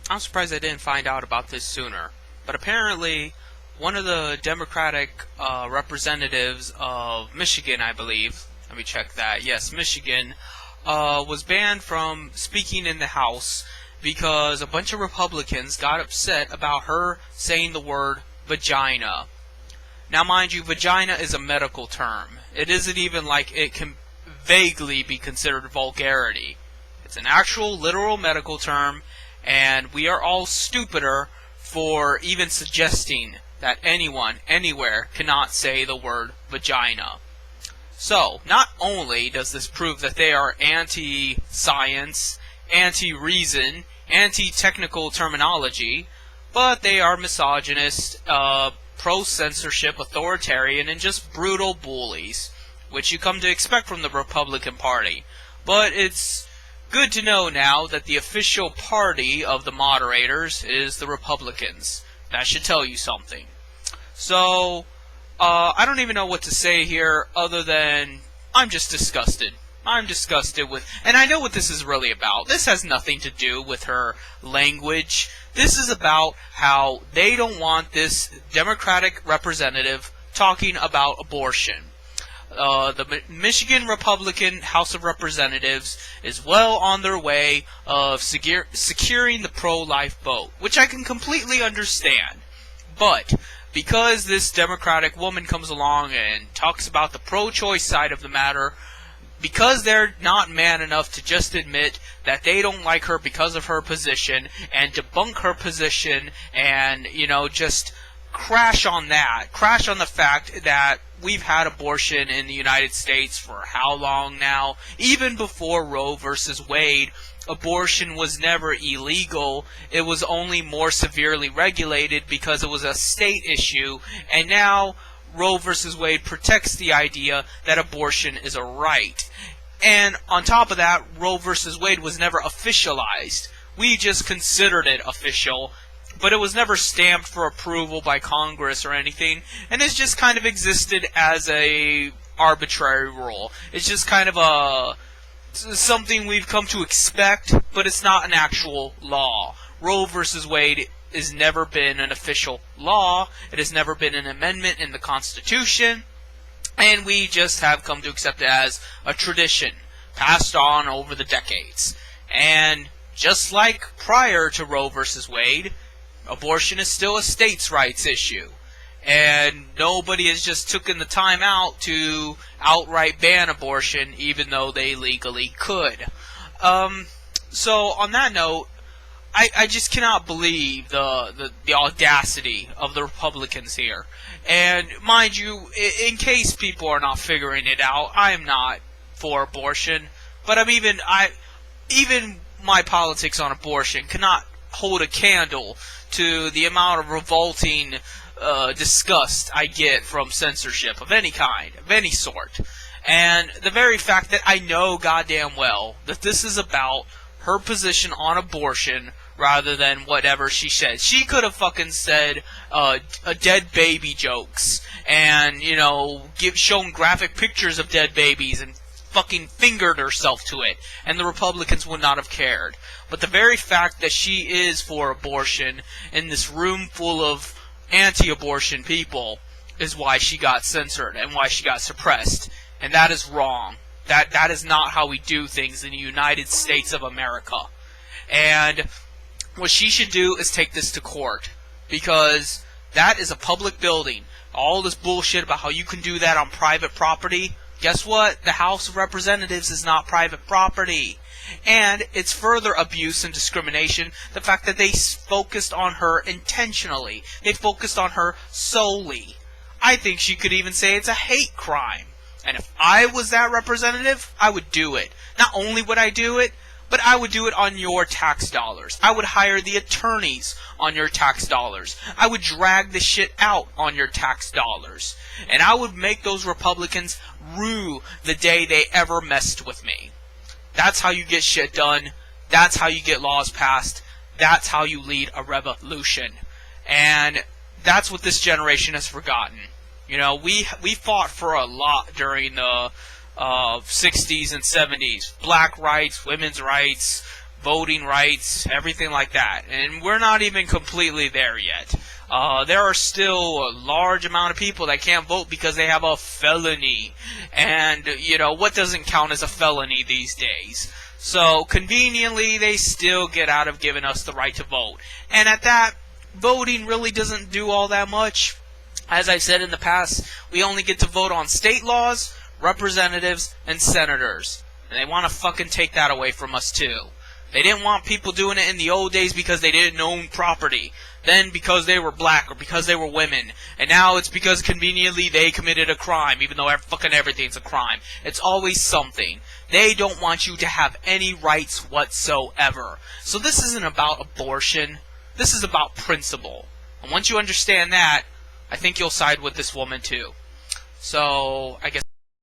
I'm surprised I didn't find out about this sooner. But apparently, one of the Democratic representatives of Michigan, I believe, let me check that, yes, Michigan, was banned from speaking in the House because a bunch of Republicans got upset about her saying the word vagina. Now, mind you, vagina is a medical term. It isn't even like it can vaguely be considered vulgarity. It's an actual, literal medical term, and we are all stupider for even suggesting that anyone, anywhere, cannot say the word vagina. So, not only does this prove that they are anti-science, anti-reason, anti-technical terminology, but they are misogynist, pro-censorship, authoritarian, and just brutal bullies, which you come to expect from the Republican Party. But it's good to know now that the official party of the moderators is the Republicans. That should tell you something. So, I don't even know what to say here other than I'm just disgusted. I'm disgusted with... And I know what this is really about. This has nothing to do with her language. This is about how they don't want this Democratic representative talking about abortion. The Michigan Republican House of Representatives is well on their way of securing the pro-life vote, which I can completely understand. But because this Democratic woman comes along and talks about the pro-choice side of the matter, because they're not man enough to just admit that they don't like her because of her position and debunk her position and, just crash on the fact that we've had abortion in the United States for how long now? Even before Roe versus Wade, abortion was never illegal. It was only more severely regulated because it was a state issue, and now Roe versus Wade protects the idea that abortion is a right. And on top of that, Roe versus Wade was never officialized. We just considered it official, but it was never stamped for approval by Congress or anything, and it's just kind of existed as a arbitrary rule. It's just kind of something we've come to expect, but it's not an actual law. Roe versus Wade has never been an official law. It has never been an amendment in the Constitution, and we just have come to accept it as a tradition passed on over the decades. And just like prior to Roe versus Wade, abortion is still a states' rights issue. And nobody has just taken the time out to outright ban abortion, even though they legally could. So on that note, I just cannot believe the audacity of the Republicans here. And mind you, in case people are not figuring it out, I am not for abortion. But even my politics on abortion cannot hold a candle to the amount of revolting disgust I get from censorship of any kind, of any sort. And the very fact that I know goddamn well that this is about her position on abortion rather than whatever she said. She could have fucking said a dead baby jokes and, shown graphic pictures of dead babies and fucking fingered herself to it, and the Republicans would not have cared. But the very fact that she is for abortion in this room full of anti-abortion people is why she got censored and why she got suppressed. And that is wrong. That is not how we do things in the United States of America. And what she should do is take this to court, because that is a public building. All this bullshit about how you can do that on private property, guess what? The House of Representatives is not private property. And it's further abuse and discrimination, the fact that they focused on her intentionally. They focused on her solely. I think she could even say it's a hate crime. And if I was that representative, I would do it. Not only would I do it, but I would do it on your tax dollars. I would hire the attorneys on your tax dollars. I would drag the shit out on your tax dollars. And I would make those Republicans rue the day they ever messed with me. That's how you get shit done. That's how you get laws passed. That's how you lead a revolution. And that's what this generation has forgotten. We fought for a lot during the 60s and 70s. Black rights, women's rights, voting rights, everything like that. And we're not even completely there yet. There are still a large amount of people that can't vote because they have a felony. And, you know, what doesn't count as a felony these days? So, conveniently, they still get out of giving us the right to vote. And at that, voting really doesn't do all that much. As I've said in the past, we only get to vote on state laws, representatives, and senators. And they want to fucking take that away from us, too. They didn't want people doing it in the old days because they didn't own property. Then because they were black or because they were women. And now it's because conveniently they committed a crime, even though fucking everything's a crime. It's always something. They don't want you to have any rights whatsoever. So this isn't about abortion. This is about principle. And once you understand that, I think you'll side with this woman too. So, I guess...